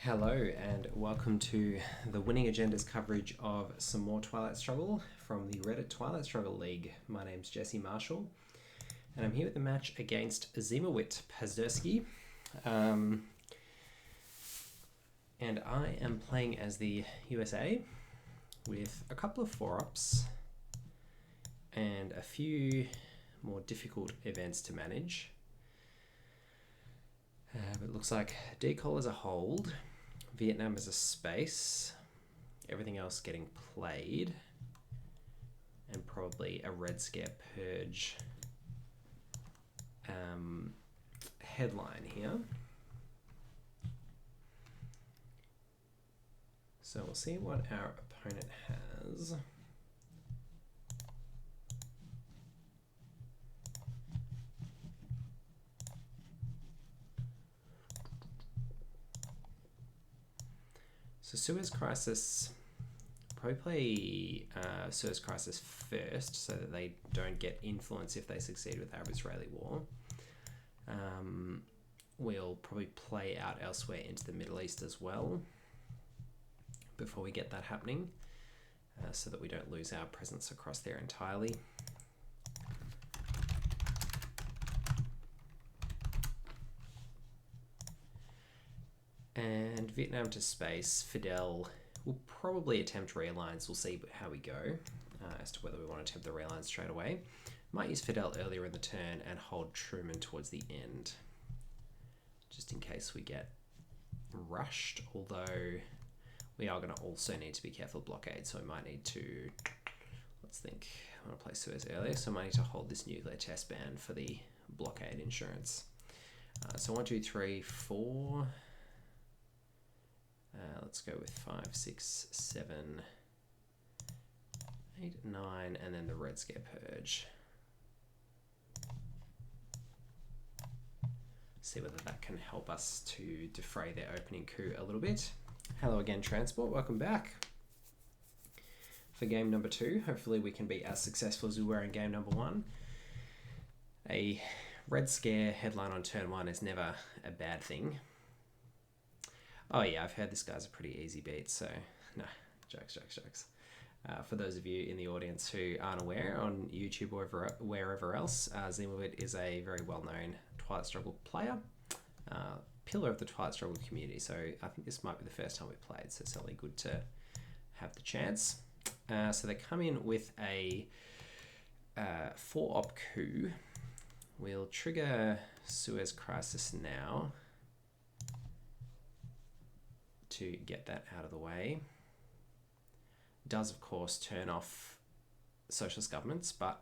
Hello and welcome to the Winning Agenda's coverage of some more Twilight Struggle from the Reddit Twilight Struggle League. My name's Jesse Marshall and I'm here with the match against Ziemowit Pazderski. And I am playing as the USA with a couple of 4-ups and a few more difficult events to manage. But it looks like Decol is a hold, Vietnam is a space, everything else getting played, and probably a Red Scare Purge headline here. So we'll see what our opponent has. So Suez Crisis, probably play Suez Crisis first so that they don't get influence if they succeed with Arab-Israeli war. We'll probably play out elsewhere into the Middle East as well before we get that happening, so that we don't lose our presence across there entirely. And Vietnam to space, Fidel will probably attempt realigns. We'll see how we go as to whether we want to attempt the realign straight away. Might use Fidel earlier in the turn and hold Truman towards the end, just in case we get rushed, although we are going to also need to be careful of blockade, so we might need to, let's think, I want to play Suez earlier, so I might need to hold this nuclear test ban for the blockade insurance. So 1, 2, 3, 4... let's go with 5, 6, 7, 8, 9, and then the Red Scare Purge. See whether that can help us to defray their opening coup a little bit. Hello again, Transport. Welcome back for game number 2. Hopefully we can be as successful as we were in game number 1. A Red Scare headline on turn 1 is never a bad thing. Oh yeah, I've heard this guy's a pretty easy beat, so no, jokes. For those of you in the audience who aren't aware, on YouTube or wherever else, Ziemowit is a very well-known Twilight Struggle player, pillar of the Twilight Struggle community, so I think this might be the first time we've played, so it's certainly good to have the chance. So they come in with a 4-op coup. We'll trigger Suez Crisis now to get that out of the way. Does of course turn off socialist governments, but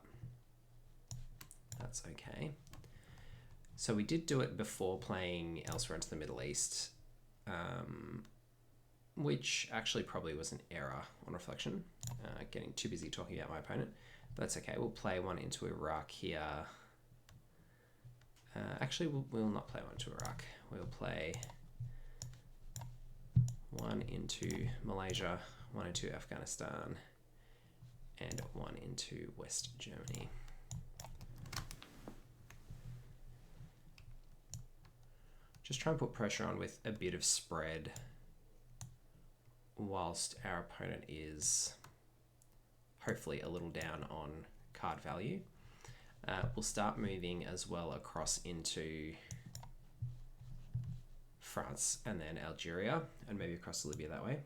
that's okay. So we did do it before playing elsewhere into the Middle East, which actually probably was an error on reflection, getting too busy talking about my opponent, but that's okay. We'll play one into Iraq here. Actually, we'll not play one into Iraq. We'll play one into Malaysia, one into Afghanistan, and one into West Germany. Just try and put pressure on with a bit of spread whilst our opponent is hopefully a little down on card value. We'll start moving as well across into France and then Algeria, and maybe across to Libya that way.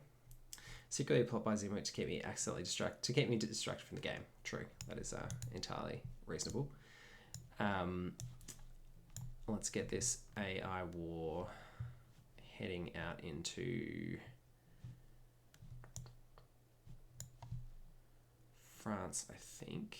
Secretly plot by Ziemowit to keep me distracted from the game. True, that is entirely reasonable. Let's get this AI war heading out into France, I think.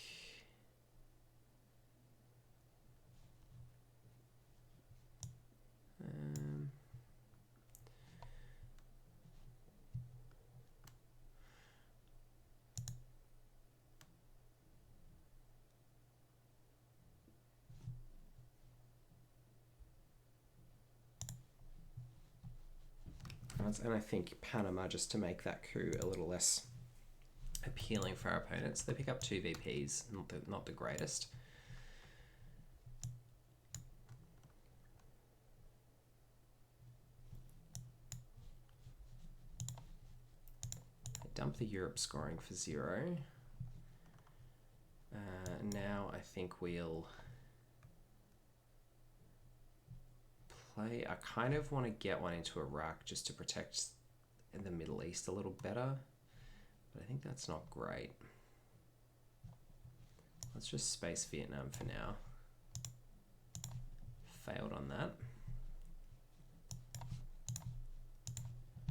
And I think Panama, just to make that coup a little less appealing for our opponents. They pick up 2 VPs, not the greatest. dump the Europe scoring for 0. Now I think we'll play... I kind of want to get one into Iraq just to protect the Middle East a little better. But I think that's not great. Let's just space Vietnam for now. Failed on that.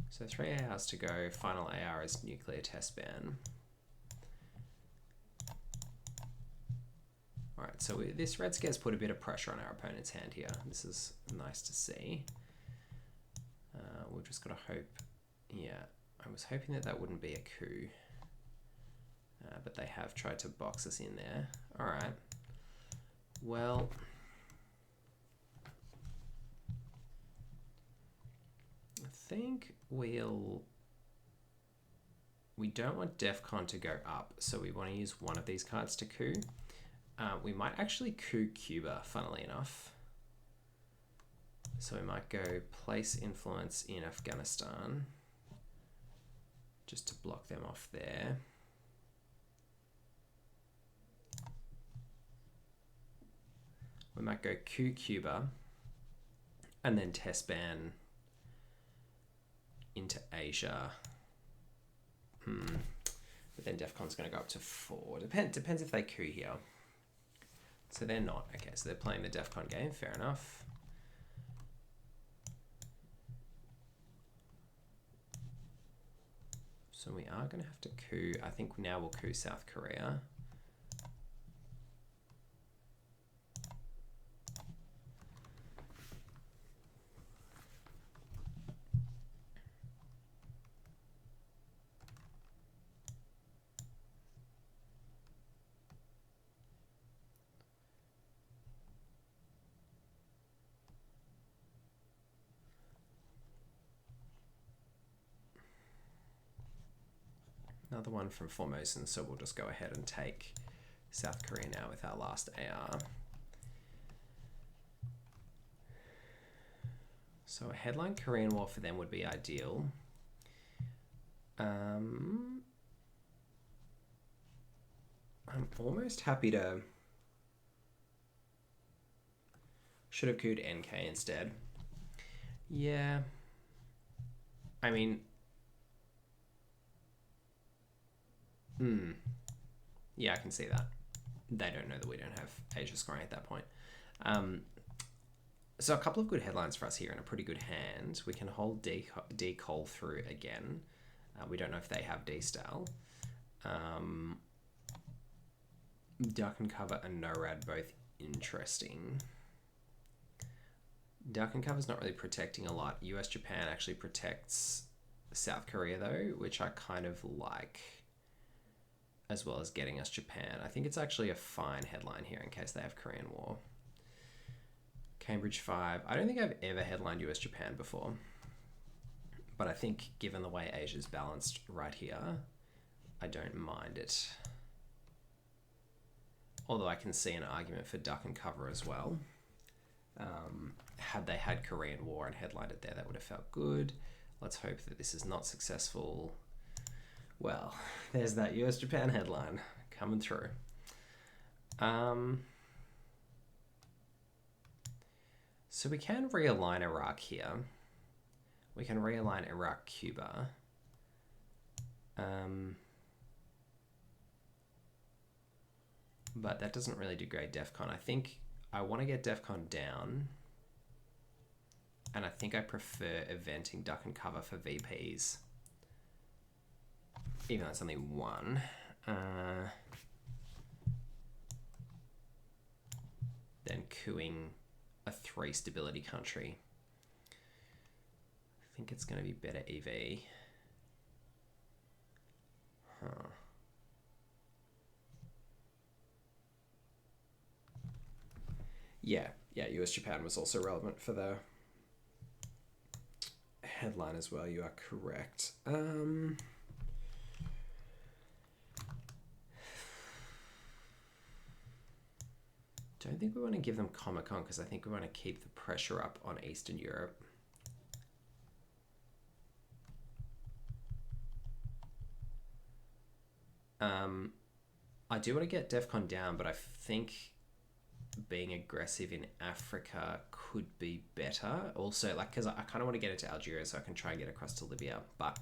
So 3 ARs to go. Final AR is nuclear test ban. Alright, so this Red Scare's put a bit of pressure on our opponent's hand here. This is nice to see. We've just got to hope... Yeah, I was hoping that that wouldn't be a coup. But they have tried to box us in there. Alright. Well... I think we don't want DEFCON to go up, so we want to use one of these cards to coup. We might actually coup Cuba, funnily enough. So we might go place influence in Afghanistan, just to block them off there. We might go coup Cuba, and then test ban into Asia. But then DEFCON's going to go up to 4. Depends if they coup here. So they're not. Okay, so they're playing the DEFCON game. Fair enough. So we are going to have to coup. I think now we'll coup South Korea. Another one from Formosan, so we'll just go ahead and take South Korea now with our last AR. So a headline Korean War for them would be ideal. I'm almost happy to... Should have cooed NK instead. Yeah. I mean... Yeah, I can see that. They don't know that we don't have Asia scoring at that point. So a couple of good headlines for us here and a pretty good hand. We can hold D-Col through again. We don't know if they have D-Style. Duck and Cover and NORAD both interesting. Duck and Cover's not really protecting a lot. US-Japan actually protects South Korea though, which I kind of like, as well as getting us Japan. I think it's actually a fine headline here in case they have Korean War. Cambridge 5. I don't think I've ever headlined US-Japan before, but I think given the way Asia's balanced right here, I don't mind it. Although I can see an argument for Duck and Cover as well. Had they had Korean War and headlined it there, that would have felt good. Let's hope that this is not successful. Well, there's that US-Japan headline coming through. So we can realign Iraq here. We can realign Iraq-Cuba. But that doesn't really degrade DEFCON. I think I want to get DEFCON down. And I think I prefer eventing Duck and Cover for VPs. Even though it's only 1. Then cooing a 3 stability country. I think it's going to be better EV. Huh. Yeah, US-Japan was also relevant for the headline as well. You are correct. Don't think we want to give them Comic-Con because I think we want to keep the pressure up on Eastern Europe. I do want to get DEFCON down, but I think being aggressive in Africa could be better. Also, like, because I kind of want to get into Algeria so I can try and get across to Libya. But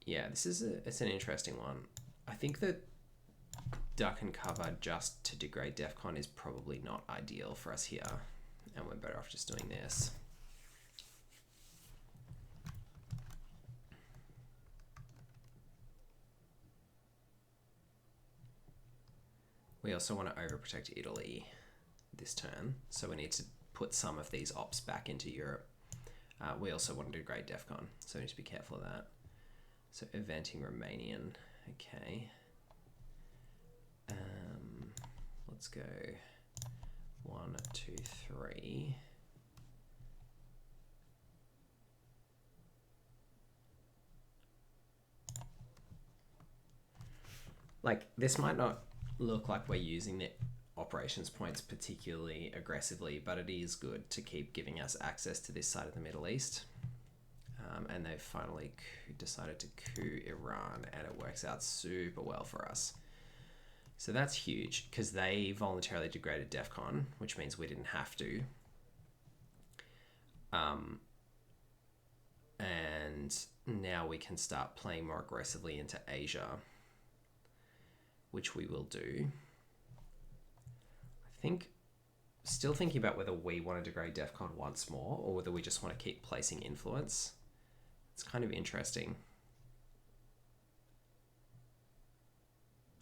yeah, it's an interesting one. I think that duck and cover just to degrade DEFCON is probably not ideal for us here, and we're better off just doing this. We also want to overprotect Italy this turn, so we need to put some of these ops back into Europe. We also want to degrade DEFCON, so we need to be careful of that. So eventing Romanian, okay. Let's go 1, 2, 3. Like, this might not look like we're using the operations points particularly aggressively, but it is good to keep giving us access to this side of the Middle East. And they've finally decided to coup Iran, and it works out super well for us. So that's huge, because they voluntarily degraded DEFCON, which means we didn't have to. And now we can start playing more aggressively into Asia, which we will do. I think, still thinking about whether we want to degrade DEFCON once more, or whether we just want to keep placing influence. It's kind of interesting.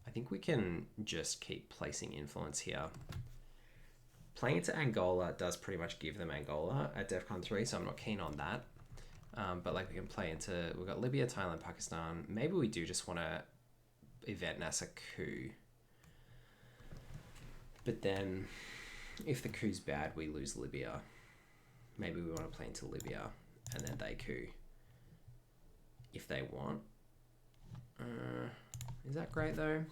I think we can just keep placing influence here. Playing into Angola does pretty much give them Angola at DEFCON 3, so I'm not keen on that. But like, we can play into, we've got Libya, Thailand, Pakistan. Maybe we do just want to event NASA coup. But then if the coup's bad, we lose Libya. Maybe we want to play into Libya and then they coup if they want. Is that great though?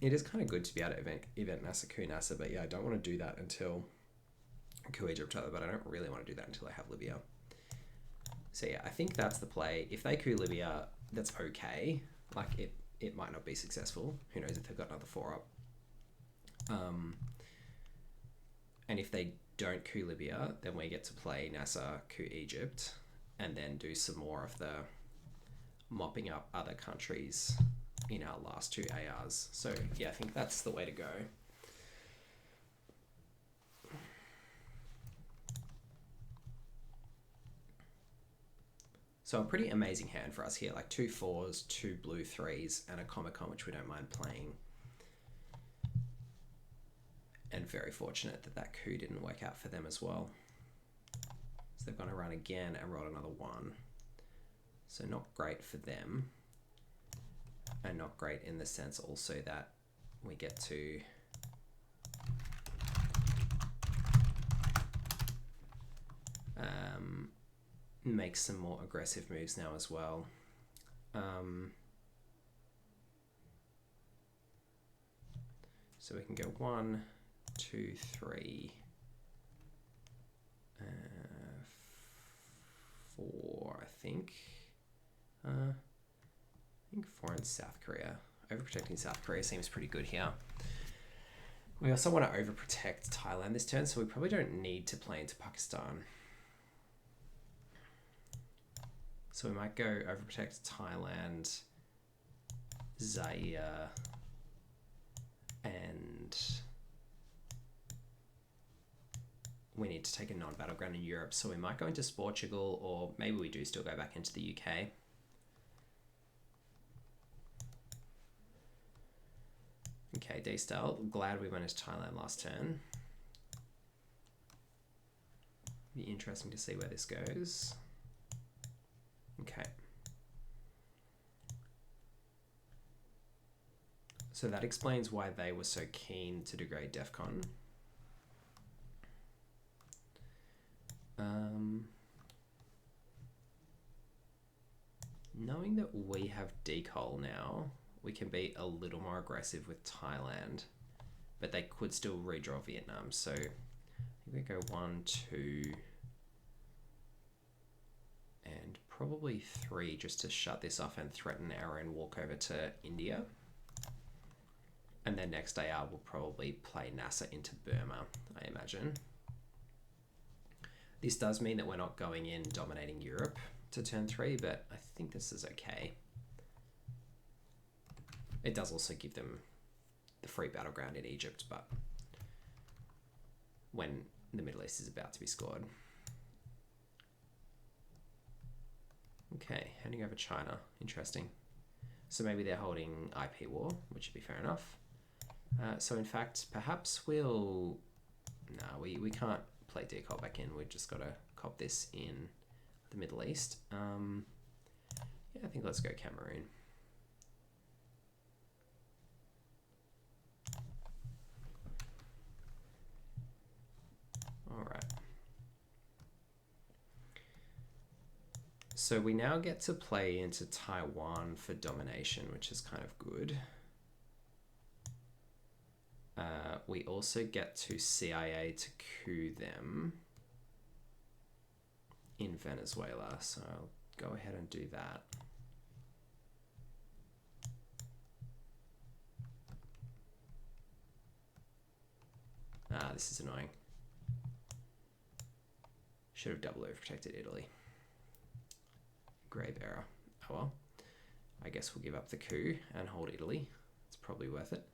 It is kind of good to be able to event NASA, coup NASA, but yeah, I don't want to do that until coup Egypt, but I don't really want to do that until I have Libya. So yeah, I think that's the play. If they coup Libya, that's okay. Like, it might not be successful. Who knows if they've got another 4 up. And if they don't coup Libya, then we get to play NASA, coup Egypt, and then do some more of the mopping up other countries in our last 2 ARs. So yeah, I think that's the way to go. So a pretty amazing hand for us here, like 2 4s, 2 blue 3s, and a Comic-Con, which we don't mind playing. And very fortunate that that coup didn't work out for them as well. So they're going to run again and roll another 1. So not great for them. And not great in the sense also that we get to make some more aggressive moves now as well. So we can go 1, 2, 3, 4, I think. I think 4 in South Korea. Overprotecting South Korea seems pretty good here. We also want to overprotect Thailand this turn, so we probably don't need to play into Pakistan. So we might go overprotect Thailand, Zaire, and we need to take a non-battleground in Europe, so we might go into Portugal, or maybe we do still go back into the UK. Okay, D-Style. Glad we went into Thailand last turn. Be interesting to see where this goes. Okay. So that explains why they were so keen to degrade DEFCON. Knowing that we have decol now, we can be a little more aggressive with Thailand, but they could still redraw Vietnam. So I think we go 1, 2, and probably 3 just to shut this off and threaten our own walkover to India. And then next AR will probably play NASA into Burma, I imagine. This does mean that we're not going in dominating Europe to turn 3, but I think this is okay. It does also give them the free battleground in Egypt, but when the Middle East is about to be scored. Okay, handing over China. Interesting. So maybe they're holding IP war, which would be fair enough. So in fact, perhaps we'll... No, we can't play decop back in. We've just got to cop this in the Middle East. Yeah, I think let's go Cameroon. All right. So we now get to play into Taiwan for domination, which is kind of good. We also get to CIA to coup them in Venezuela, so I'll go ahead and do that. Ah, this is annoying. Should have double overprotected Italy. Grave error. Oh well. I guess we'll give up the coup and hold Italy. It's probably worth it.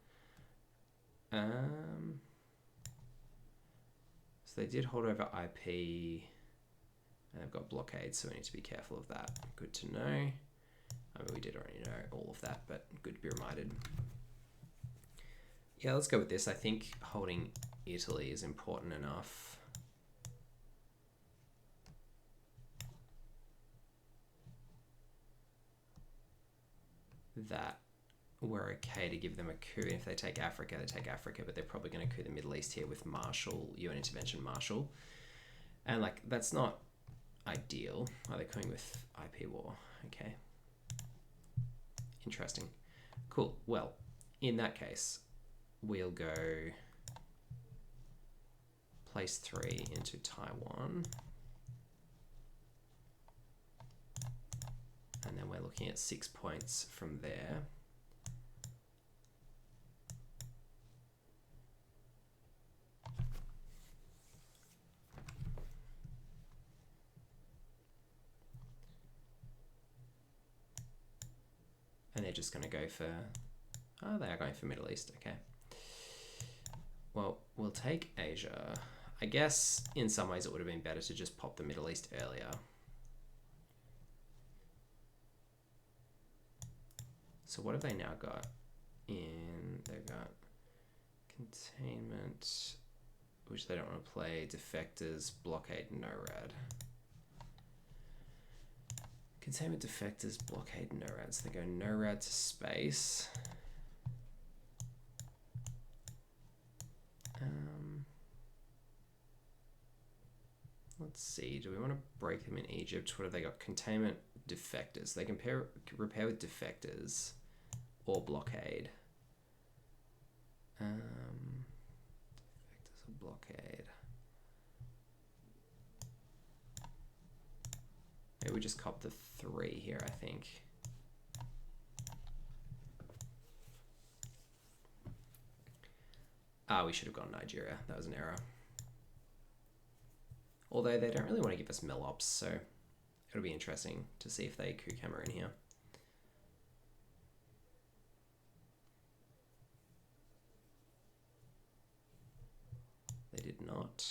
So they did hold over IP, and they've got blockade, so we need to be careful of that. Good to know. I mean, we did already know all of that, but good to be reminded. Yeah, let's go with this. I think holding Italy is important enough. That we're okay to give them a coup. If they take Africa, they take Africa, but they're probably going to coup the Middle East here with Marshall, UN intervention Marshall. And like, that's not ideal. Are they coming with IP war? Okay. Interesting. Cool. Well, in that case, we'll go place 3 into Taiwan. And then we're looking at 6 points from there. And they're just going to go for... Oh, they are going for Middle East. Okay. Well, we'll take Asia. I guess in some ways it would have been better to just pop the Middle East earlier. So what have they now got in? They've got containment, which they don't want to play, defectors, blockade, NORAD. Containment, defectors, blockade, NORAD. So they go NORAD to space. Let's see, do we want to break them in Egypt? What have they got? Containment, defectors. They can repair with defectors or blockade. Defectors or blockade. Maybe we just cop the 3 here, I think. Ah, we should have gone Nigeria. That was an error. Although they don't really want to give us Melops, so it'll be interesting to see if they coup Cameroon here. They did not.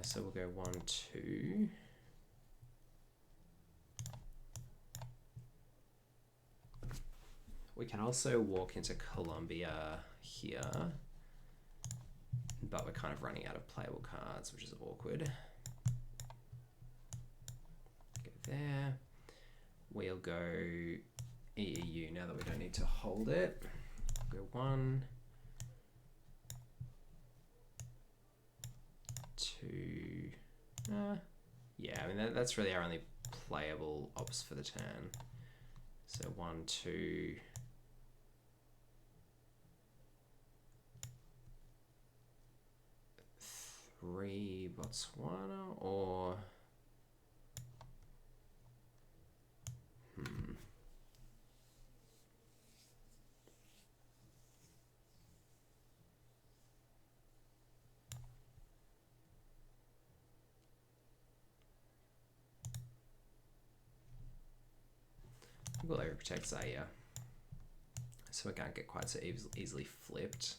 So we'll go 1, 2. We can also walk into Colombia here, but we're kind of running out of playable cards, which is awkward. Go there. We'll go EEU now that we don't need to hold it. Go 1, 2. Yeah, I mean that's really our only playable ops for the turn. So 1, 2. Botswana or... We'll overprotect Zaire, so we can't get quite so easily flipped.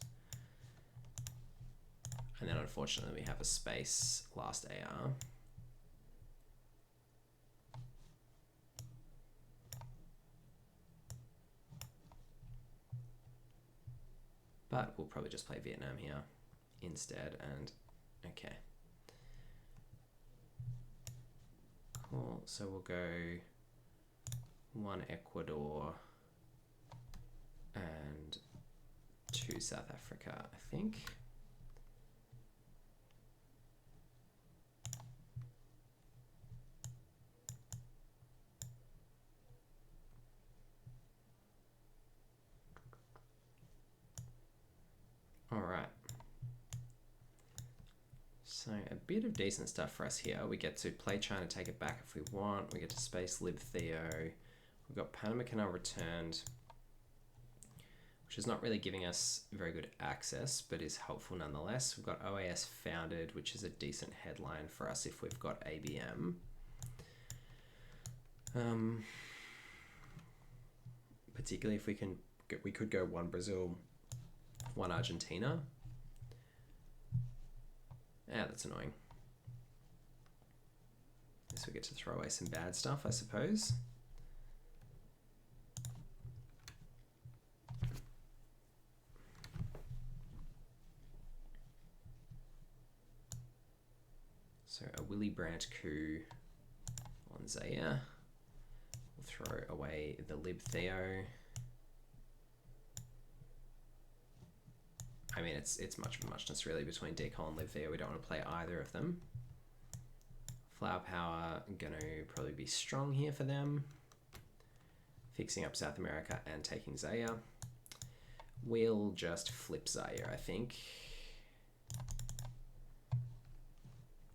And then unfortunately we have a space last AR. But we'll probably just play Vietnam here instead, and okay. Cool, so we'll go 1 Ecuador and 2 South Africa, I think. All right. So a bit of decent stuff for us here. We get to play China, take it back if we want. We get to space Lib Theo. We've got Panama Canal returned, which is not really giving us very good access, but is helpful nonetheless. We've got OAS founded, which is a decent headline for us if we've got ABM. Particularly if we could go 1 Brazil, 1 Argentina. Yeah, that's annoying. Guess we get to throw away some bad stuff, I suppose. So a Willy Brandt coup on Zaire. We'll throw away the Lib Theo. I mean, it's much of a muchness really between Decol and Lib Theo. We don't want to play either of them. Flower Power going to probably be strong here for them. Fixing up South America and taking Zaire. We'll just flip Zaire, I think.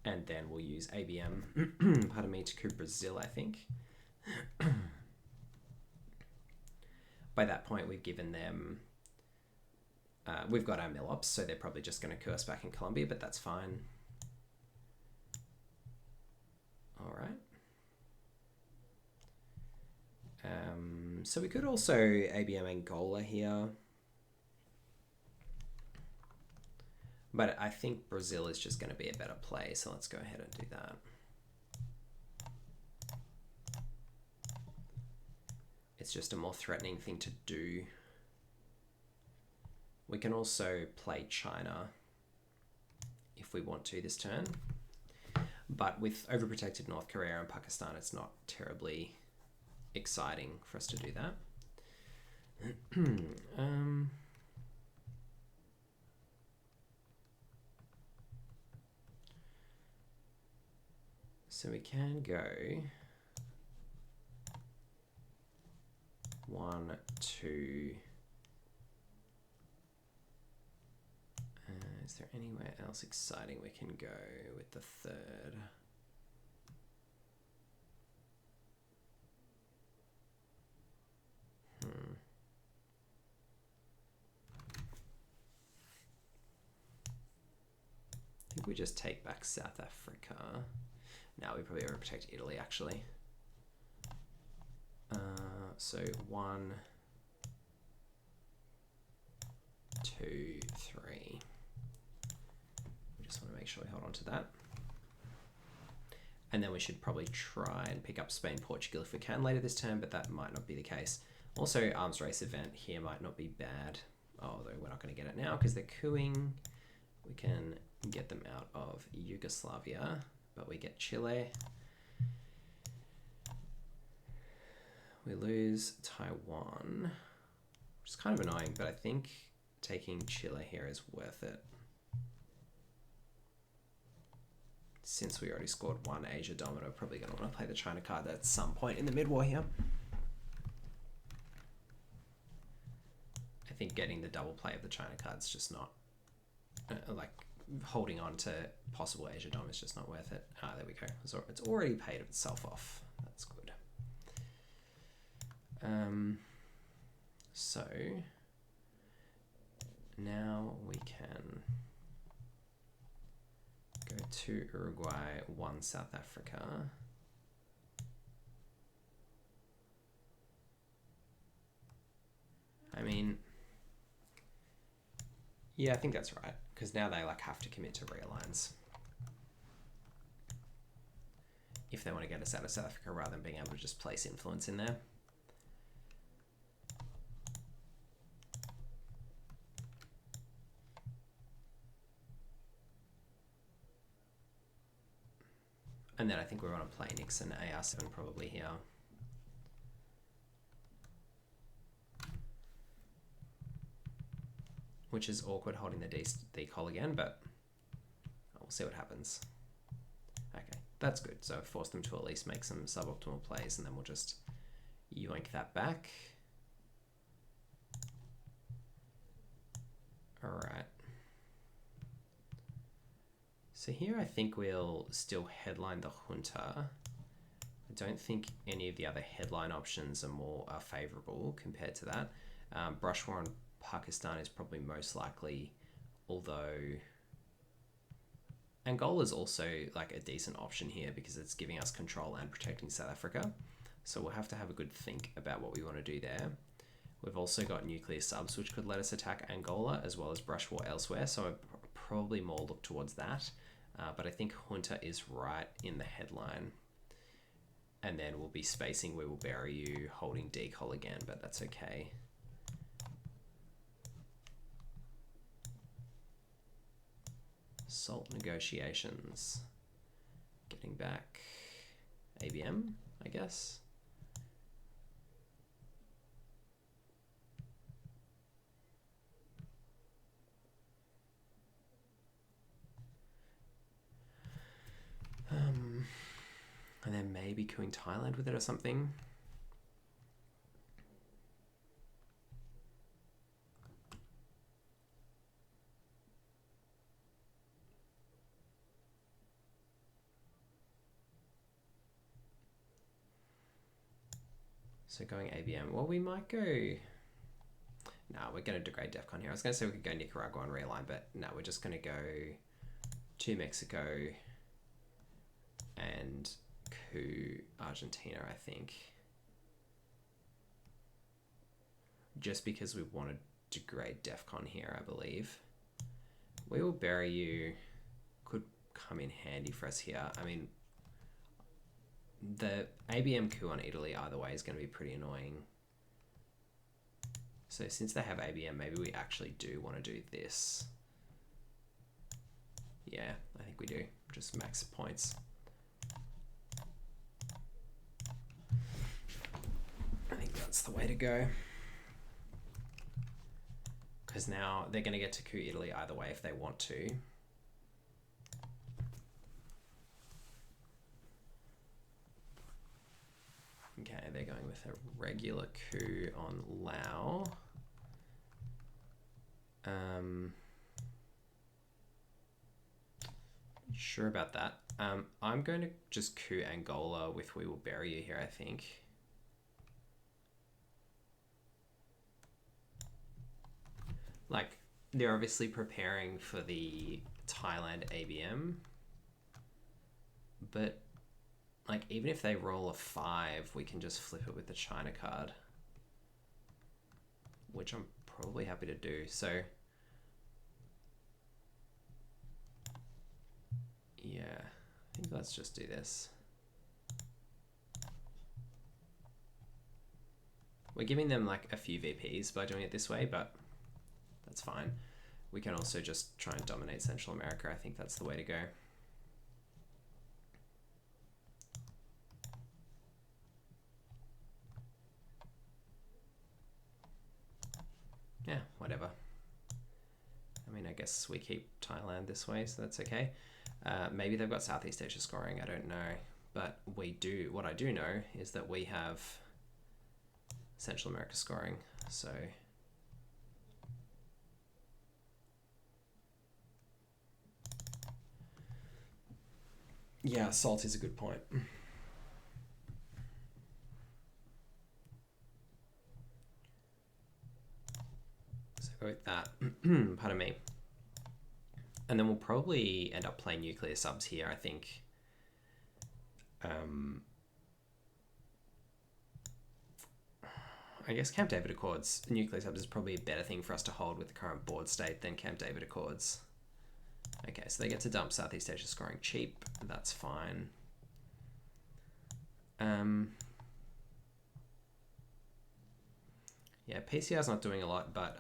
And then we'll use ABM, pardon me, to coup Brazil, I think. By that point, we've given them... we've got our mill-ops, so they're probably just going to coup us back in Colombia, but that's fine. All right. So we could also ABM Angola here. But I think Brazil is just going to be a better play, so let's go ahead and do that. It's just a more threatening thing to do. We can also play China if we want to this turn. But with overprotected North Korea and Pakistan, it's not terribly exciting for us to do that. So we can go 1, 2. Is there anywhere else exciting we can go with the 3rd? I think we just take back South Africa. Now we probably overprotect Italy, actually. So 1, 2, 3. We just want to make sure we hold on to that. And then we should probably try and pick up Spain, Portugal if we can later this turn, but that might not be the case. Also, arms race event here might not be bad, although we're not going to get it now because they're cooing. We can get them out of Yugoslavia, but we get Chile. We lose Taiwan, which is kind of annoying, but I think taking Chile here is worth it. Since we already scored 1 Asia Domino, probably going to want to play the China card at some point in the mid-war here. I think getting the double play of the China card is just not, holding on to possible Asia Dom is just not worth it. Ah, there we go. It's already paid itself off. That's good. So now we can go to Uruguay, 1 South Africa. I mean, yeah, I think that's right, because now they like have to commit to realigns if they want to get us out of South Africa rather than being able to just place influence in there. And then I think we want to play Nixon AR7 probably here. Which is awkward holding the decol again, but we'll see what happens. Okay, that's good. So force them to at least make some suboptimal plays, and then we'll just yoink that back. All right. So here I think we'll still headline the junta. I don't think any of the other headline options are favorable compared to that. Brush war on Pakistan is probably most likely, although Angola is also like a decent option here because it's giving us control and protecting South Africa. So we'll have to have a good think about what we want to do there. We've also got nuclear subs, which could let us attack Angola as well as brush war elsewhere. So I'd probably more look towards that. But I think junta is right in the headline. And then we'll be spacing, we will bury you, holding decol again, but that's okay. SALT negotiations. Getting back ABM, I guess. And then maybe cooing Thailand with it or something. So going ABM. Well, we might go... No, we're going to degrade DEFCON here. I was going to say we could go Nicaragua and realign, but no, we're just going to go to Mexico and coup Argentina, I think. Just because we want to degrade DEFCON here, I believe. We will bury you. Could come in handy for us here. I mean, the ABM coup on Italy either way is going to be pretty annoying. So since they have ABM, maybe we actually do want to do this. Yeah, I think we do. Just max points. I think that's the way to go. Because now they're going to get to coup Italy either way if they want to. Okay, they're going with a regular coup on Lao. Sure about that. I'm going to just coup Angola with we will bury you here, I think. Like, they're obviously preparing for the Thailand ABM. But, like, even if they roll a 5, we can just flip it with the China card. Which I'm probably happy to do. So, yeah, I think let's just do this. We're giving them, like, a few VPs by doing it this way, but that's fine. We can also just try and dominate Central America. I think that's the way to go. Yeah, whatever. I mean, I guess we keep Thailand this way, so that's okay. Maybe they've got Southeast Asia scoring, I don't know. But we do, what I do know is that we have Central America scoring, so... Yeah, salt is a good point. So go with that. Pardon me. And then we'll probably end up playing nuclear subs here, I think. I guess Camp David Accords, nuclear subs is probably a better thing for us to hold with the current board state than Camp David Accords. Okay, so they get to dump Southeast Asia scoring cheap. That's fine. Yeah, PCR's not doing a lot, but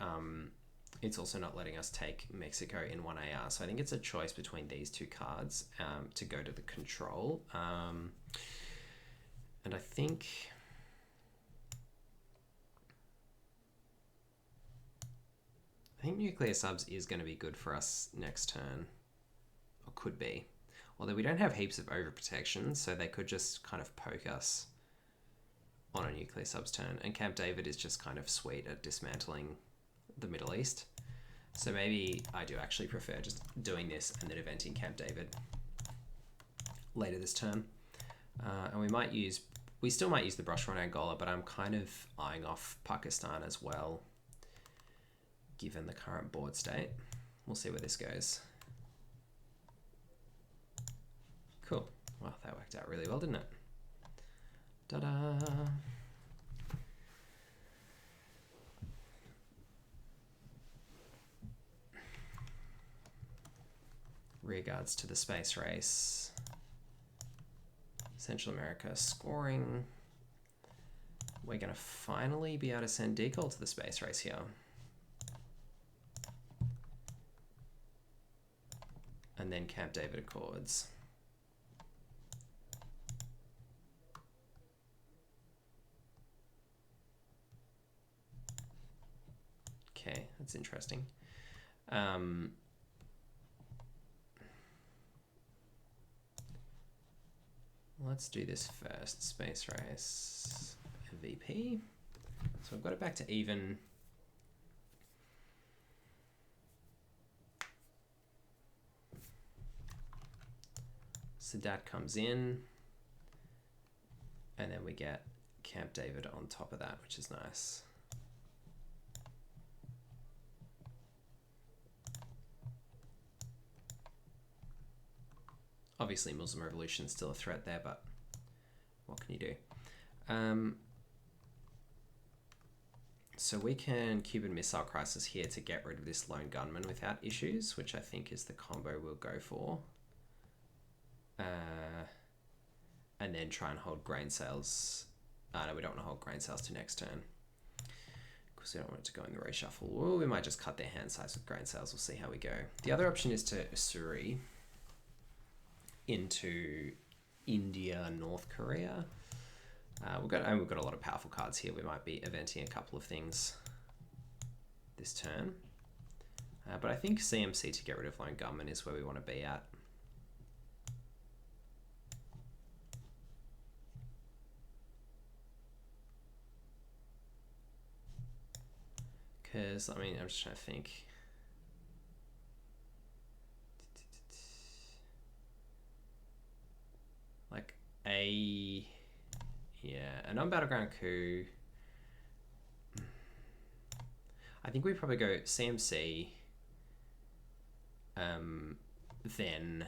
it's also not letting us take Mexico in 1AR. So I think it's a choice between these two cards to go to the control. And I think nuclear subs is going to be good for us next turn, or could be. Although we don't have heaps of overprotection, so they could just kind of poke us on a nuclear subs turn. And Camp David is just kind of sweet at dismantling the Middle East. So maybe I do actually prefer just doing this and then eventing Camp David later this turn. And we still might use the brush on Angola, but I'm kind of eyeing off Pakistan as well, given the current board state. We'll see where this goes. Cool. Well, that worked out really well, didn't it? Ta-da! Regards to the space race. Central America scoring. We're going to finally be able to send Deagle to the space race here. And then Camp David Accords. Okay, that's interesting. Let's do this first. Space race VP. So I've got it back to even. Sadat comes in. And then we get Camp David on top of that, which is nice. Obviously, Muslim Revolution is still a threat there, but what can you do? So we can Cuban Missile Crisis here to get rid of this lone gunman without issues, which I think is the combo we'll go for. And then try and hold grain sales. No, we don't want to hold grain sales to next turn, because we don't want it to go in the reshuffle. Or we might just cut their hand size with grain sales. We'll see how we go. The other option is to Ussuri into India, North Korea. We've got a lot of powerful cards here. We might be eventing a couple of things this turn. But I think CMC to get rid of lone gunman is where we want to be at. Because, I mean, I'm just trying to think. Like a non-battleground coup. I think we probably go CMC, then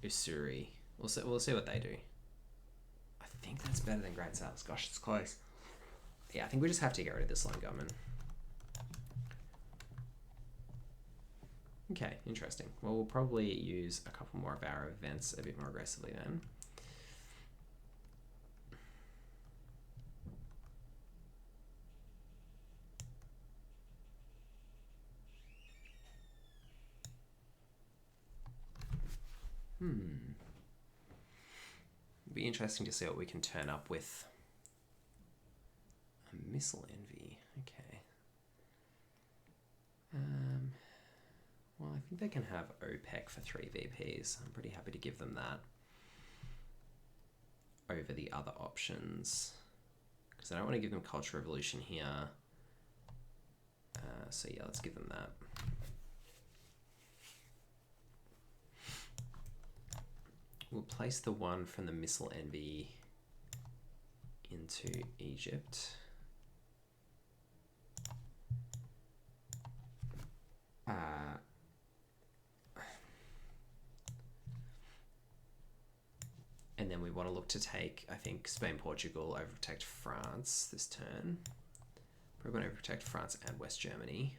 Ussuri. We'll see what they do. I think that's better than Great Sales. Gosh, it's close. Yeah, I think we just have to get rid of this lone gunman. Okay, interesting. Well, we'll probably use a couple more of our events a bit more aggressively then. It'd be interesting to see what we can turn up with. A missile envy. Okay. Well, I think they can have OPEC for 3 VPs. I'm pretty happy to give them that over the other options, because I don't want to give them Cultural Revolution here. So yeah, let's give them that. we'll place the one from the missile envy into Egypt. And then we want to look to take, I think, Spain, Portugal, overprotect France this turn. We're going to overprotect France and West Germany.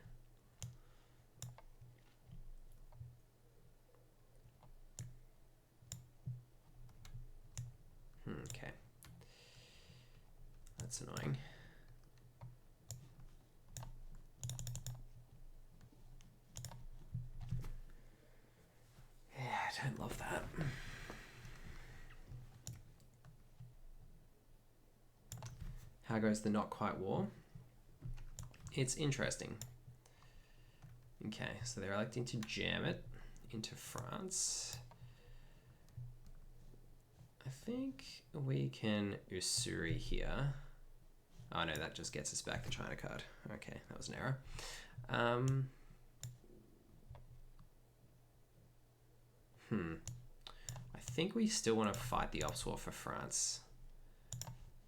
Okay. That's annoying. Yeah, I don't love that. How goes the not quite war? It's interesting. Okay, so they're electing to jam it into France. I think we can Usuri here. Oh no, that just gets us back the China card. Okay, that was an error. I think we still want to fight the ops war for France.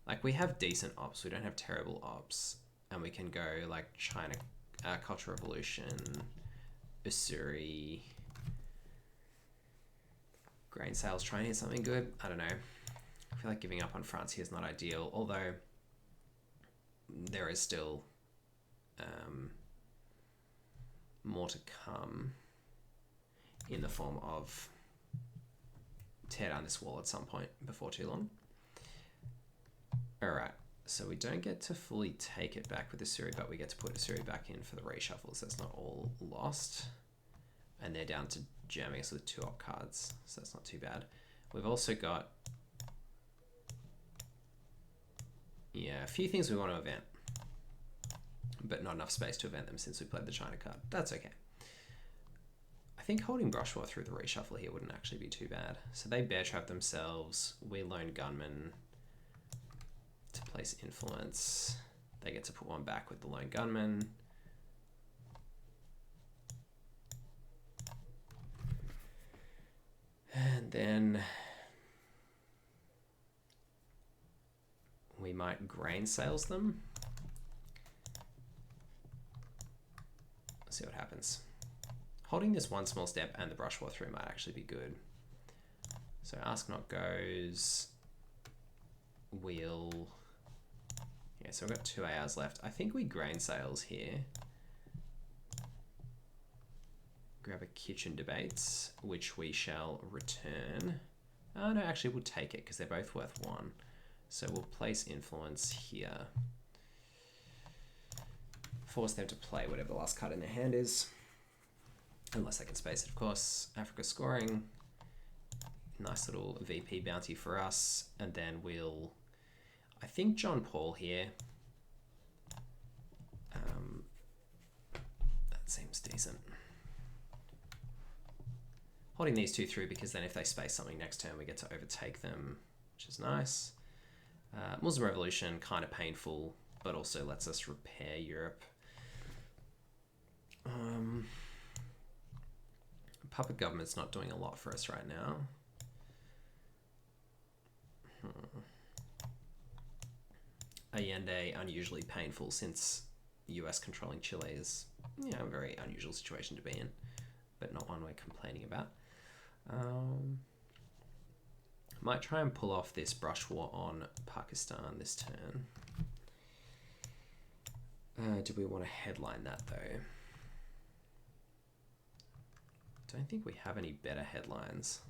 Like, we have decent ops, we don't have terrible ops. And we can go like China, Cultural Revolution, Usuri, grain sales, try and hit something good. I don't know. I feel like giving up on France here is not ideal, although there is still more to come in the form of tear down this wall at some point before too long. All right, so we don't get to fully take it back with Usuri, but we get to put Usuri back in for the reshuffle, so it's not all lost. And they're down to jamming us with 2 op cards, so that's not too bad. We've also got, yeah, a few things we want to event, but not enough space to event them since we played the China card. That's okay. I think holding Brush War through the reshuffle here wouldn't actually be too bad. So they bear trap themselves, we lone gunman to place influence. They get to put one back with the lone gunman. And then we might grain sales them. Let's see what happens. Holding this one small step and the brush war through might actually be good. So ask not goes. We'll, yeah, so we've got 2 hours left. I think we grain sales here. Grab a kitchen debates, which we shall return. Oh no, actually we'll take it because they're both worth 1. So we'll place influence here. Force them to play whatever the last card in their hand is. Unless they can space it, of course. Africa scoring. Nice little VP bounty for us. And then we'll, I think John Paul here. That seems decent. Holding these 2 through because then if they space something next turn, we get to overtake them, which is nice. Muslim Revolution, kind of painful, but also lets us repair Europe. Puppet government's not doing a lot for us right now. Allende, unusually painful since US controlling Chile is, you know, a very unusual situation to be in, but not one we're complaining about. Might try and pull off this brush war on Pakistan this turn. Do we want to headline that though? Don't think we have any better headlines.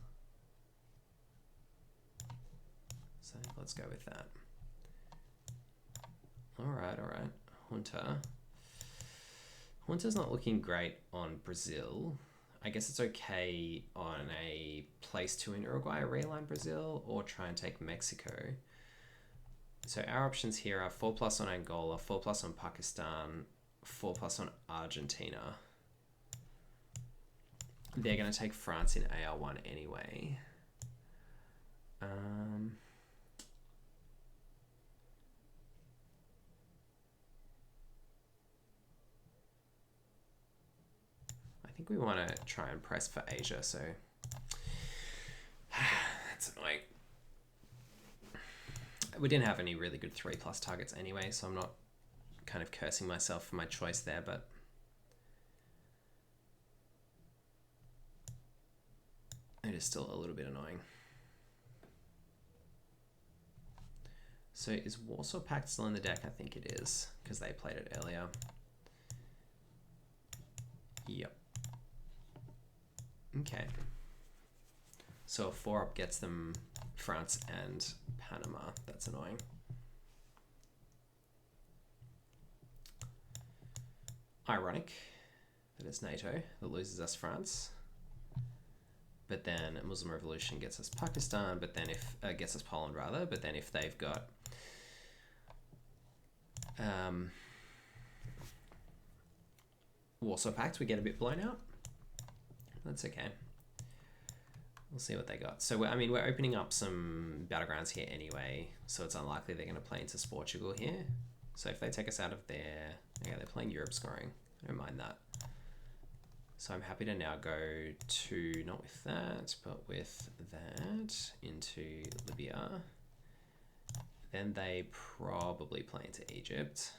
So let's go with that. All right. Junta. Junta's not looking great on Brazil. I guess it's okay on a place 2 in Uruguay, realign Brazil, or try and take Mexico. So our options here are 4+ on Angola, 4+ on Pakistan, 4+ on Argentina. They're going to take France in AR1 anyway. I think we want to try and press for Asia, so That's annoying. We didn't have any really good 3+ targets anyway, so I'm not kind of cursing myself for my choice there, but it is still a little bit annoying. So is Warsaw Pact still in the deck? I think it is, because they played it earlier. Yep. Okay. So a 4-up gets them France and Panama. That's annoying. Ironic that it's NATO that loses us France. But then Muslim Revolution gets us Pakistan, but then if gets us Poland rather, but then if they've got Warsaw Pact, we get a bit blown out. That's okay. We'll see what they got. So, I mean, we're opening up some battlegrounds here anyway, so it's unlikely they're going to play into Portugal here. So if they take us out of there, yeah, they're playing Europe scoring. I don't mind that. So I'm happy to now go to, not with that, but with that, into Libya. Then they probably play into Egypt.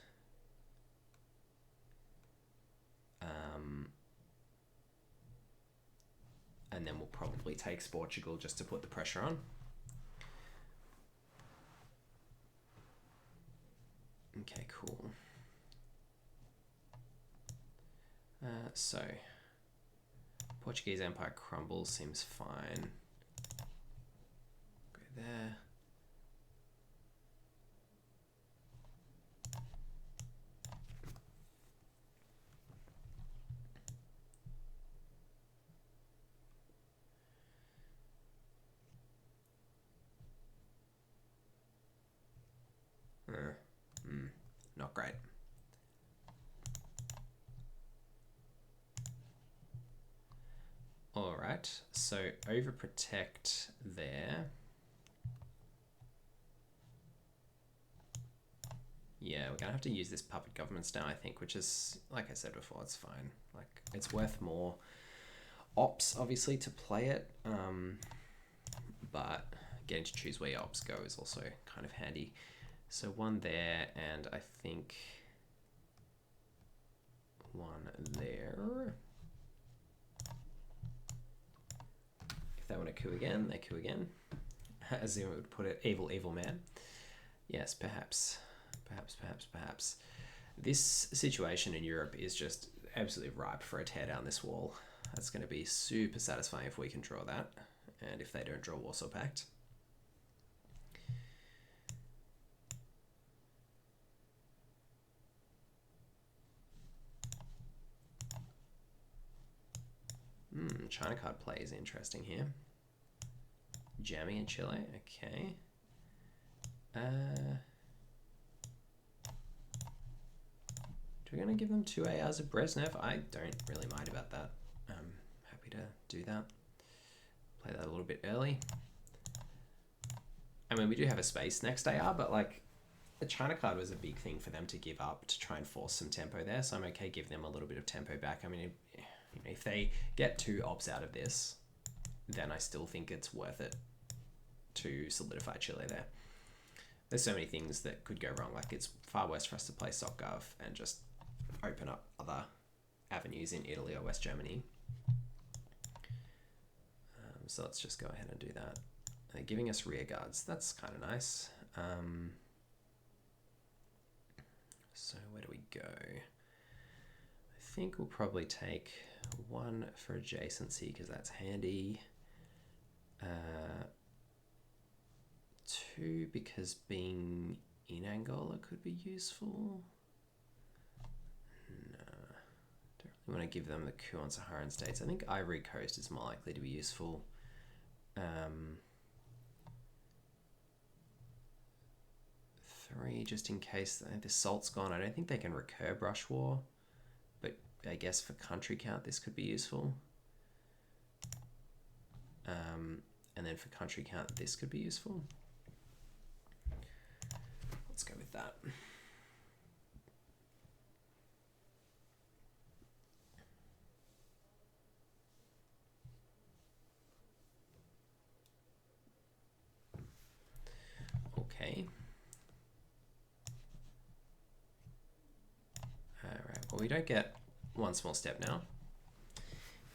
And then we'll probably take Portugal just to put the pressure on. Okay, cool. So, Portuguese Empire crumbles, seems fine. Go there. Not great. All right, so overprotect there. Yeah, we're gonna have to use this puppet governments now, I think, which is, like I said before, it's fine. Like, it's worth more ops, obviously, to play it, but getting to choose where your ops go is also kind of handy. So one there, and I think one there. If they want to coup again, they coup again. As Ziemowit would put it, evil, evil man. Yes, perhaps. Perhaps. This situation in Europe is just absolutely ripe for a tear down this wall. That's going to be super satisfying if we can draw that, and if they don't draw Warsaw Pact. China card play is interesting here. Jamming in Chile, okay. Do we going to give them 2 ARs of Brezhnev? I don't really mind about that. I'm happy to do that. Play that a little bit early. I mean, we do have a space next AR, but like, the China card was a big thing for them to give up to try and force some tempo there, so I'm okay giving them a little bit of tempo back. I mean, if they get 2 ops out of this, then I still think it's worth it to solidify Chile there. There's so many things that could go wrong. Like, it's far worse for us to play SocGov and just open up other avenues in Italy or West Germany. So let's just go ahead and do that. They're giving us rear guards. That's kind of nice. So where do we go? I think we'll probably take 1 for adjacency because that's handy. 2 because being in Angola could be useful. No, don't really want to give them the coup on Saharan states. I think Ivory Coast is more likely to be useful. 3 just in case the salt's gone. I don't think they can recur Brush War, but I guess for country count this could be useful. And then for country count this could be useful. Let's go with that. Okay. Alright, well we don't get one small step now.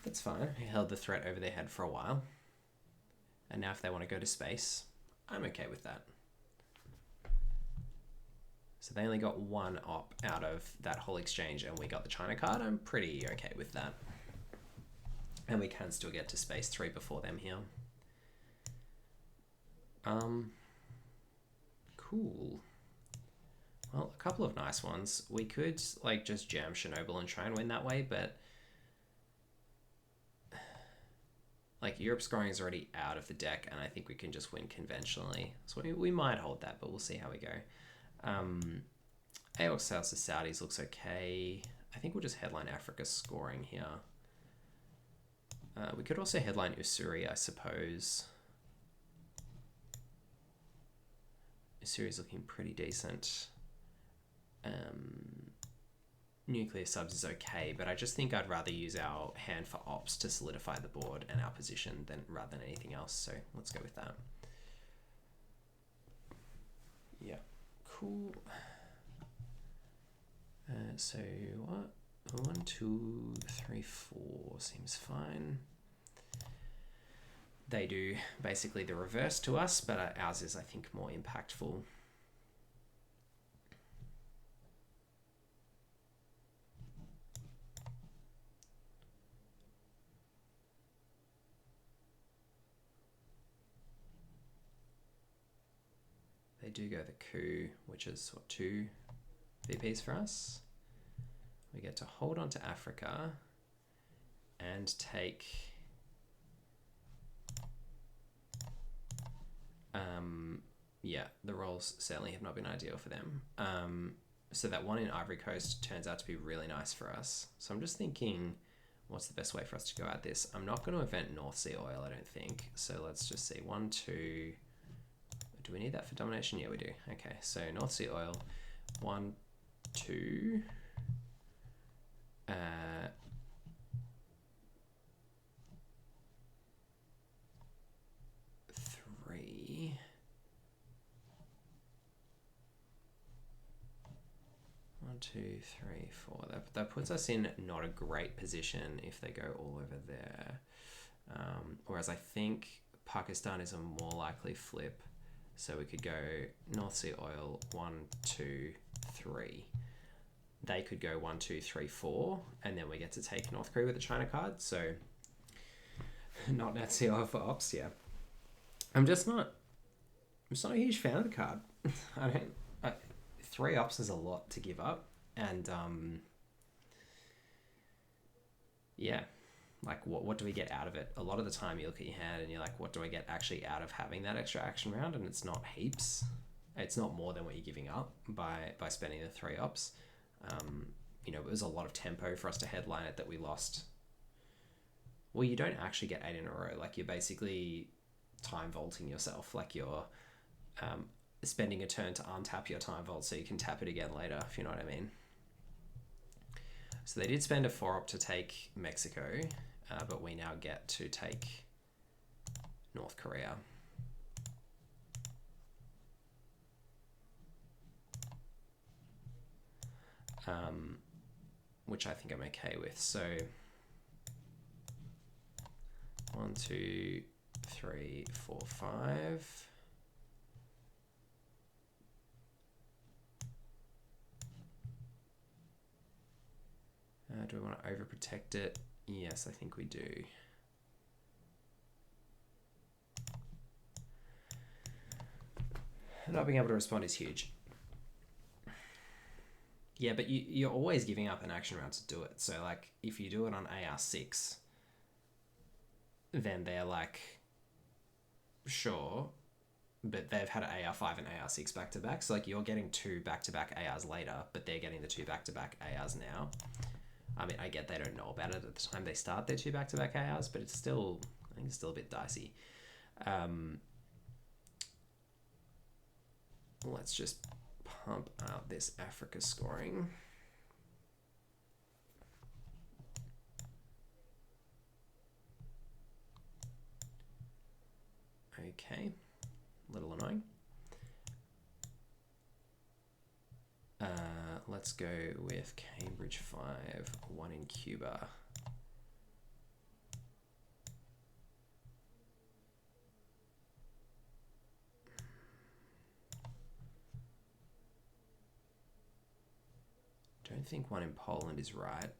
That's fine. We held the threat over their head for a while. And now if they want to go to space, I'm okay with that. So they only got one op out of that whole exchange and we got the China card. I'm pretty okay with that. And we can still get to space 3 before them here. Cool. Well, a couple of nice ones. We could like just jam Chernobyl and try and win that way, but like Europe scoring is already out of the deck and I think we can just win conventionally. So we might hold that, but we'll see how we go. AOX sales to Saudis looks okay. I think we'll just headline Africa scoring here. We could also headline Usuri, I suppose. Usuri's looking pretty decent. Nuclear subs is okay, but I just think I'd rather use our hand for ops to solidify the board and our position rather than anything else. So let's go with that. Yeah, cool. So what? 1, 2, 3, 4 seems fine. They do basically the reverse to us, but ours is, I think, more impactful. They do go the coup, which is what, 2 VPs for us. We get to hold on to Africa and take yeah, the rolls certainly have not been ideal for them. So that one in Ivory Coast turns out to be really nice for us. So I'm just thinking, what's the best way for us to go at this? I'm not going to event North Sea Oil, I don't think. So let's just see, 1, 2. Do we need that for domination? Yeah, we do. Okay, so North Sea Oil, 1, 2. 3. 1, 2, 3, 4. That puts us in not a great position if they go all over there. Whereas I think Pakistan is a more likely flip. So we could go North Sea Oil, 1, 2, 3. They could go 1, 2, 3, 4, and then we get to take North Korea with the China card. So not net Sea Oil for ops, yeah. I'm just not a huge fan of the card. 3 ops is a lot to give up, and yeah, like what do we get out of it? A lot of the time you look at your hand and you're like, what do I get actually out of having that extra action round? And it's not heaps. It's not more than what you're giving up by spending the 3 ops. You know, it was a lot of tempo for us to headline it that we lost. Well, you don't actually get 8 in a row. Like, you're basically time vaulting yourself. Like, you're spending a turn to untap your time vault so you can tap it again later, if you know what I mean. So they did spend a 4-op to take Mexico, but we now get to take North Korea. Which I think I'm okay with. So 1, 2, 3, 4, 5. Do we want to overprotect it? Yes, I think we do. Not being able to respond is huge. Yeah, but you're always giving up an action round to do it. So, like, if you do it on AR6, then they're like, sure, but they've had an AR5 and AR6 back-to-back. So, like, you're getting 2 back-to-back ARs later, but they're getting the 2 back-to-back ARs now. I mean, I get they don't know about it at the time they start their 2 back-to-back ARs, but it's still, I think it's still a bit dicey. Let's just pump out this Africa scoring. Okay, a little annoying. let's go with Cambridge 5, 1 in Cuba. Don't think 1 in Poland is right.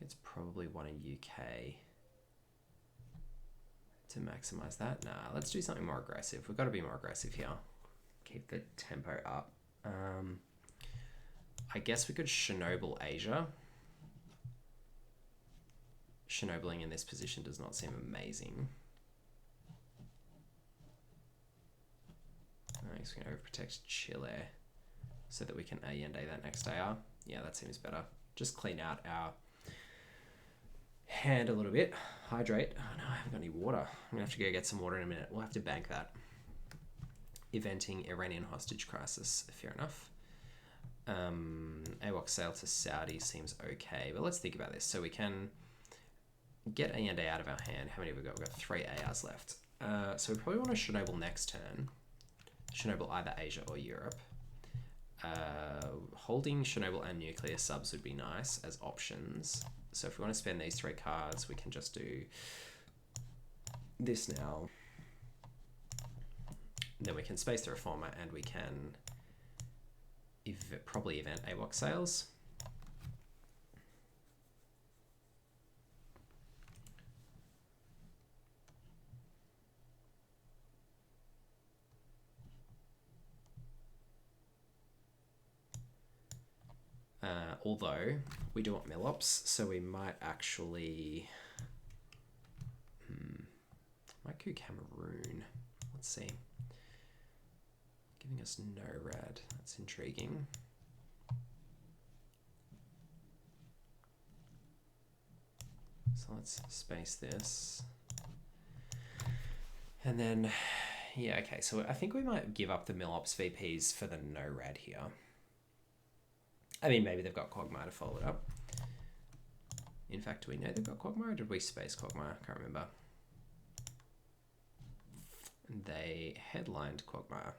It's probably 1 in UK. To maximize that? Nah, let's do something more aggressive. We've got to be more aggressive here. Keep the tempo up. I guess we could Chernobyl Asia. Chernobling in this position does not seem amazing. I'm just going to overprotect Chile so that we can Allende that next AR. Yeah, that seems better. Just clean out our hand a little bit. Hydrate. Oh no, I haven't got any water. I'm going to have to go get some water in a minute. We'll have to bank that. Eventing Iranian hostage crisis. Fair enough. AWOC sale to Saudi seems okay, but let's think about this. So we can get Allende out of our hand. How many have we got? We've got 3 ARs left. So we probably want to Chernobyl next turn. Chernobyl either Asia or Europe. Holding Chernobyl and nuclear subs would be nice as options. So if we want to spend these 3 cards, we can just do this now. Then we can space the Reformer and we can probably event AWOC sales. Although we do want Millops, so we might actually might go Cameroon. Let's see. Giving us no red. That's intriguing. So let's space this. And then, yeah, okay. So I think we might give up the Millops VPs for the no red here. I mean, maybe they've got Quagmire to follow it up. In fact, do we know they've got Quagmire, or did we space Quagmire? I can't remember. And they headlined Quagmire.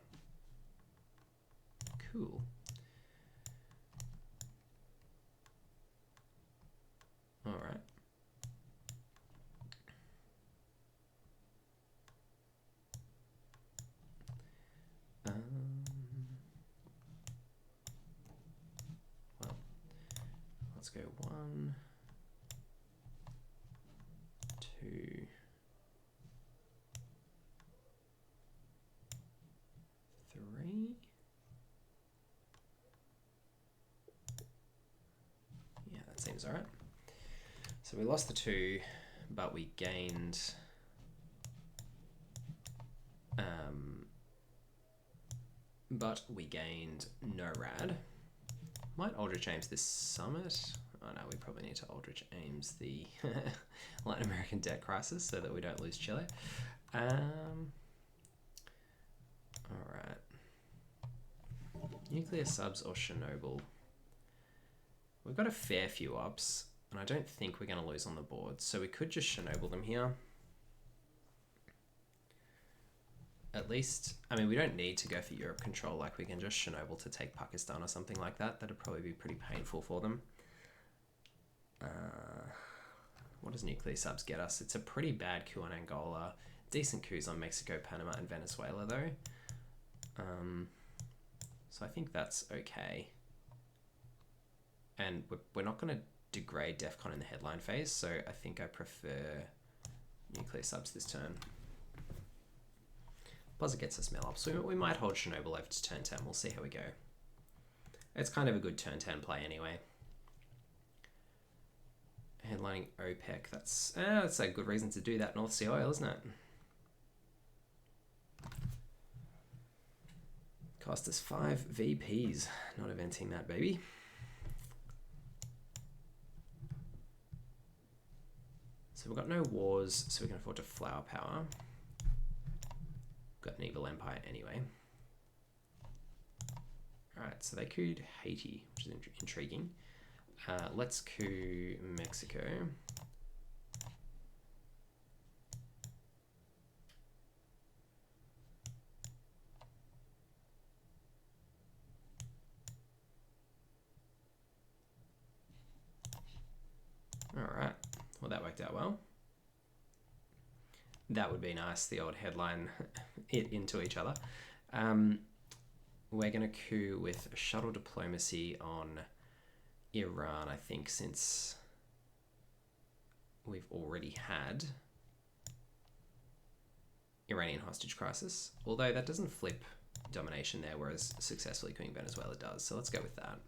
Cool. All right. Well, let's go 1, 2, 3. Yeah, that seems all right. So we lost the 2, but we gained NORAD. Might Aldrich Ames this summit. Oh no, we probably need to Aldrich Ames the Latin American debt crisis so that we don't lose Chile. All right. Nuclear subs or Chernobyl. We've got a fair few ups, and I don't think we're going to lose on the board, so we could just Chernobyl them here. At least, I mean, we don't need to go for Europe control, like we can just Chernobyl to take Pakistan or something like that. That'd probably be pretty painful for them. What does nuclear subs get us? It's a pretty bad coup on Angola. Decent coups on Mexico, Panama, and Venezuela, though. So I think that's okay. And we're not going to degrade DEFCON in the headline phase, so I think I prefer nuclear subs this turn. Plus it gets us mill up, so we might hold Chernobyl over to turn 10. We'll see how we go. It's kind of a good turn 10 play anyway. Headlining OPEC, that's a good reason to do that North Sea oil, isn't it? Cost us 5 VPs. Not eventing that, baby. So we've got no wars, so we can afford to flower power. Got an evil empire anyway. Alright, so they couped Haiti, which is intriguing. Let's coup Mexico. worked out well. That would be nice, the old headline hit into each other. We're going to coup with shuttle diplomacy on Iran, I think, since we've already had Iranian hostage crisis. Although that doesn't flip domination there, whereas successfully cooing Venezuela does. So let's go with that.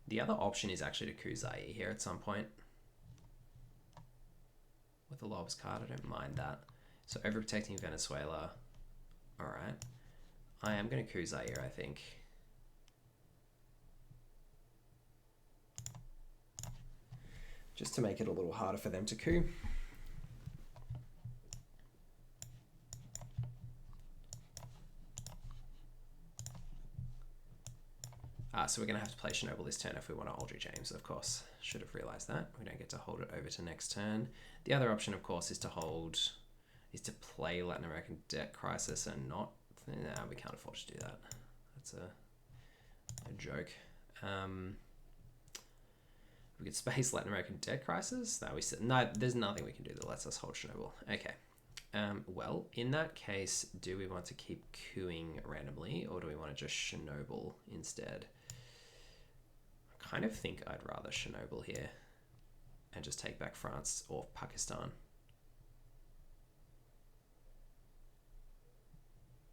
The other option is actually to coup Zaire here at some point. With the lobs card, I don't mind that. So overprotecting Venezuela. Alright. I am going to coup Zaire, I think. Just to make it a little harder for them to coup. So we're going to have to play Chernobyl this turn if we want to Aldrich James, of course. Should have realised that. We don't get to hold it over to next turn. The other option, of course, is to play Latin American debt crisis and not... Nah, we can't afford to do that. That's a joke. We could space Latin American debt crisis. No, there's nothing we can do that lets us hold Chernobyl. Okay. Well, in that case, do we want to keep cooing randomly, or do we want to just Chernobyl instead? I kind of think I'd rather Chernobyl here and just take back France or Pakistan.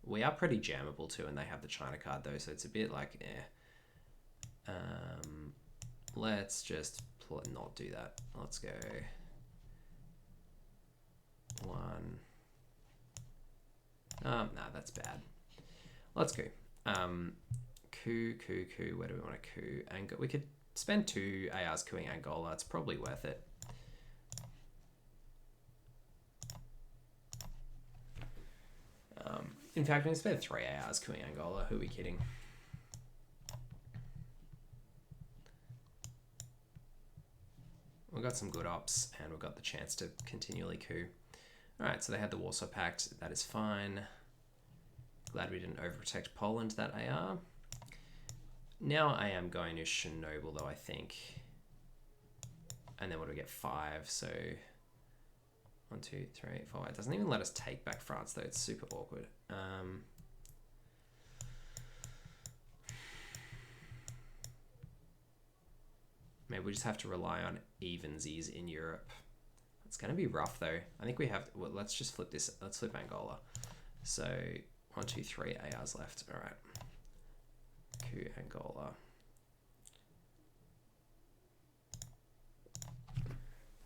We are pretty jammable too, and they have the China card though, so it's a bit like, eh. Let's just not do that. Let's go 1. Nah, that's bad. Let's go. Coup. Where do we want to coup? We could spend 2 ARs cooing Angola. It's probably worth it. In fact, we can spend 3 ARs cooing Angola. Who are we kidding? We've got some good ops, and we've got the chance to continually coup. Alright, so they had the Warsaw Pact. That is fine. Glad we didn't overprotect Poland, that AR. Now I am going to Chernobyl, though, I think. And then what do we get? 5, so... 1, 2, 3, 4. It doesn't even let us take back France, though. It's super awkward. Maybe we just have to rely on evensies in Europe. It's going to be rough, though. I think we have... Well, let's just flip this. Let's flip Angola. So, 1, 2, 3 ARs left. All right. Coup Angola.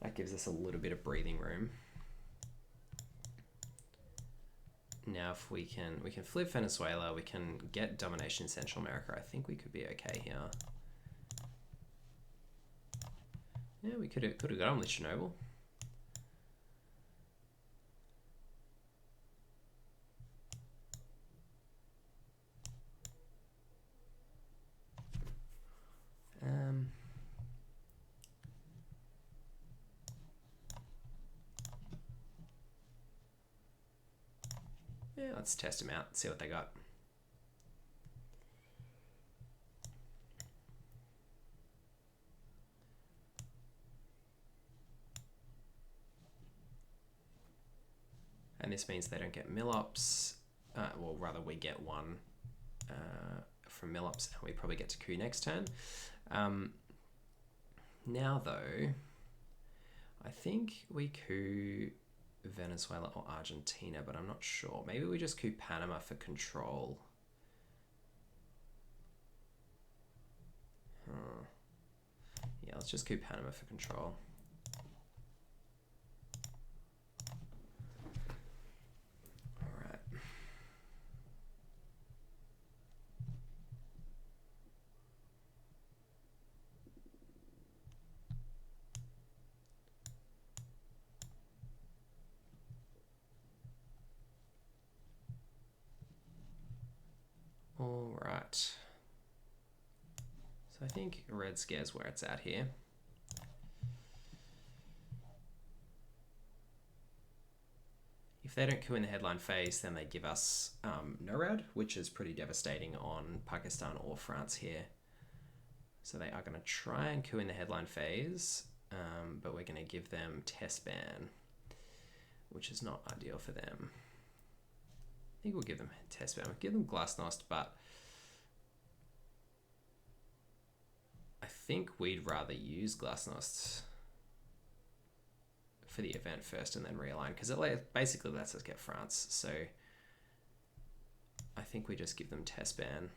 That gives us a little bit of breathing room. Now, if we can flip Venezuela, we can get domination in Central America. I think we could be okay here. Yeah, we could have got on with Chernobyl. Yeah, let's test them out, see what they got. And this means they don't get millops. Well, rather we get 1 from millops, and we probably get to coup next turn. Now, though, I think we coup Venezuela or Argentina, but I'm not sure. Maybe we just coup Panama for control. Yeah, let's just coup Panama for control. All right. So I think red scares where it's at here. If If they don't coup in the headline phase, then they give us NORAD, which is pretty devastating on Pakistan or France here. So they are going to try and coup in the headline phase, but we're going to give them test ban, which is not ideal for them. I think we'll give them test ban. We'll give them Glasnost, but I think we'd rather use Glasnost for the event first and then realign, because it basically lets us get France. So I think we just give them test ban.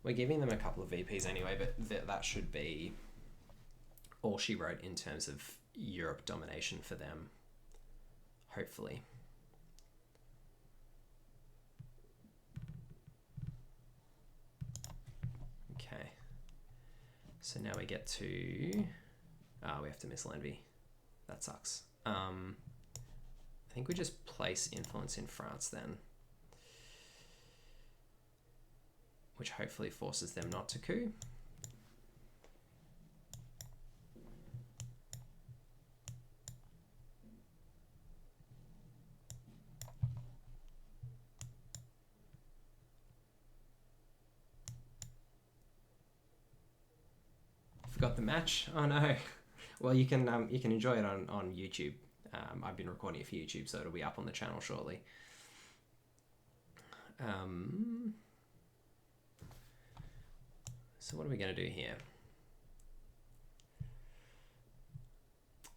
We're giving them a couple of VPs anyway, but that should be all she wrote in terms of Europe domination for them, hopefully. Okay. So now we get to... we have to miss Envy. That sucks. I think we just place influence in France then, which hopefully forces them not to coup. Forgot the match. Oh no. Well, you can enjoy it on YouTube. I've been recording it for YouTube, so it'll be up on the channel shortly. So what are we going to do here?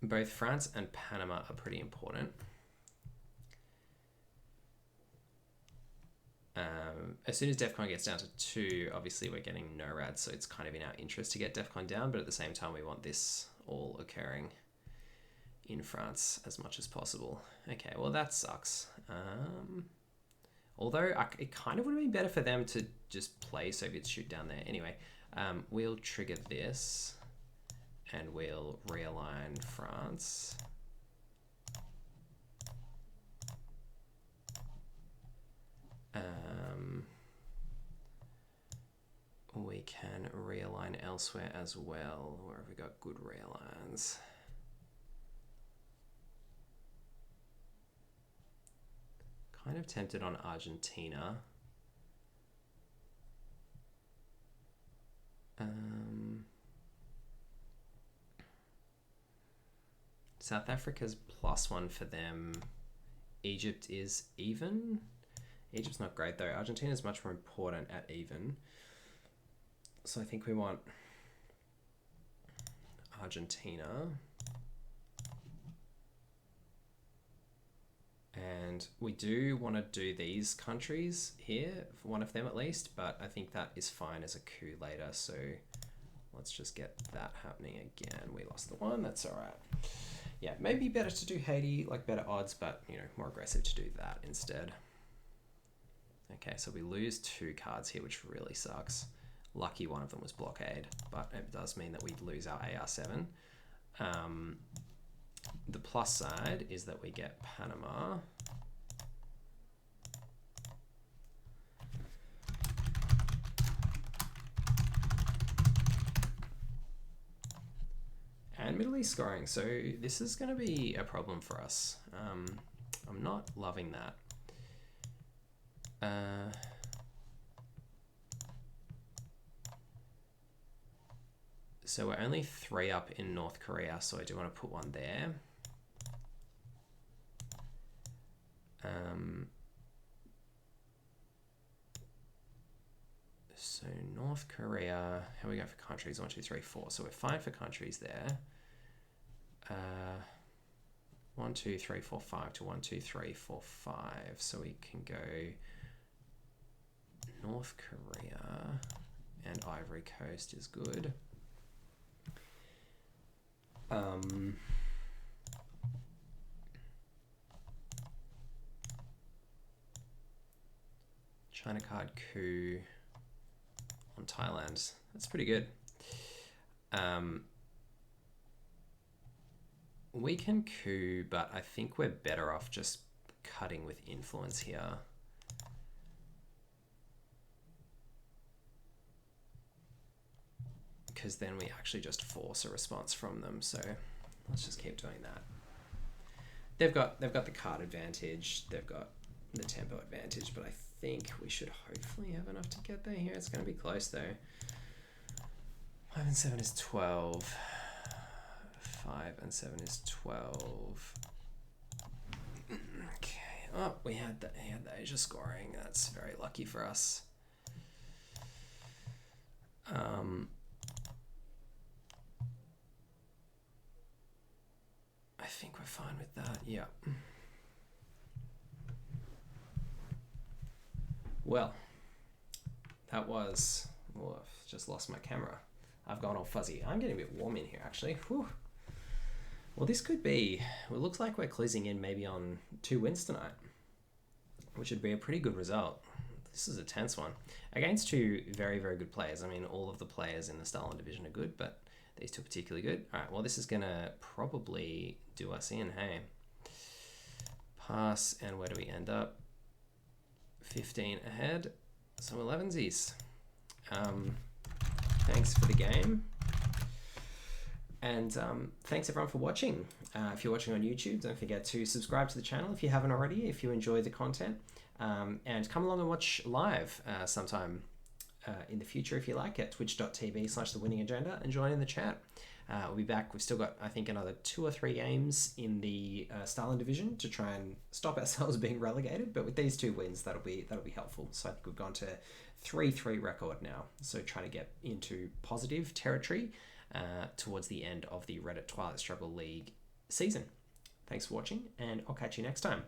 Both France and Panama are pretty important. As soon as DEFCON gets down to 2, obviously we're getting NORAD, so it's kind of in our interest to get DEFCON down, but at the same time we want this all occurring in France as much as possible. Okay, well that sucks. Although it kind of would have been better for them to just play Soviets shoot down there. Anyway, we'll trigger this and we'll realign France. We can realign elsewhere as well. Where have we got good realigns? Kind of tempted on Argentina. South Africa's +1 for them. Egypt is even. Egypt's not great though. Argentina's much more important at even. So I think we want Argentina. And we do want to do these countries here, for one of them at least, but I think that is fine as a coup later. So let's just get that happening again. We lost the one, that's all right. Yeah, maybe better to do Haiti, like better odds, but you know, more aggressive to do that instead. Okay, so we lose 2 cards here, which really sucks. Lucky one of them was blockade, but it does mean that we lose our AR7. The plus side is that we get Panama. And Middle East scoring, so this is going to be a problem for us. I'm not loving that. So we're only 3 up in North Korea, so I do want to put one there. So North Korea, how we go for countries? 1, 2, 3, 4. So we're fine for countries there. 1, 2, 3, 4, 5 to 1, 2, 3, 4, 5. So we can go North Korea and Ivory Coast is good. China card coup on Thailand. That's pretty good. We can coup, but I think we're better off just cutting with influence here. because then we actually just force a response from them. So let's just keep doing that. They've got the card advantage, they've got the tempo advantage, but I think we should hopefully have enough to get there here. It's going to be close though. 5 and 7 is 12. 5 and 7 is 12. Okay. Oh, he had the Asia scoring. That's very lucky for us. I think we're fine with that. Yeah. Well, that was... Oh, I've just lost my camera. I've gone all fuzzy. I'm getting a bit warm in here, actually. Whew. Well, this could be... Well, it looks like we're closing in maybe on 2 wins tonight, which would be a pretty good result. This is a tense one. Against 2 very, very good players. I mean, all of the players in the Stalin division are good, but these 2 particularly good. All right, well, this is going to probably do us in, hey? Pass, and where do we end up? 15 ahead. So 11sies. Thanks for the game. And thanks everyone for watching. If you're watching on YouTube, don't forget to subscribe to the channel if you haven't already, if you enjoy the content. And come along and watch live sometime in the future if you like at twitch.tv/thewinning agenda and join in the chat. We'll be back. We've still got, I think, another 2 or 3 games in the Stalin division to try and stop ourselves being relegated. But with these 2 wins, that'll be helpful. So I think we've gone to 3-3 record now. So trying to get into positive territory towards the end of the Reddit Twilight Struggle League season. Thanks for watching, and I'll catch you next time.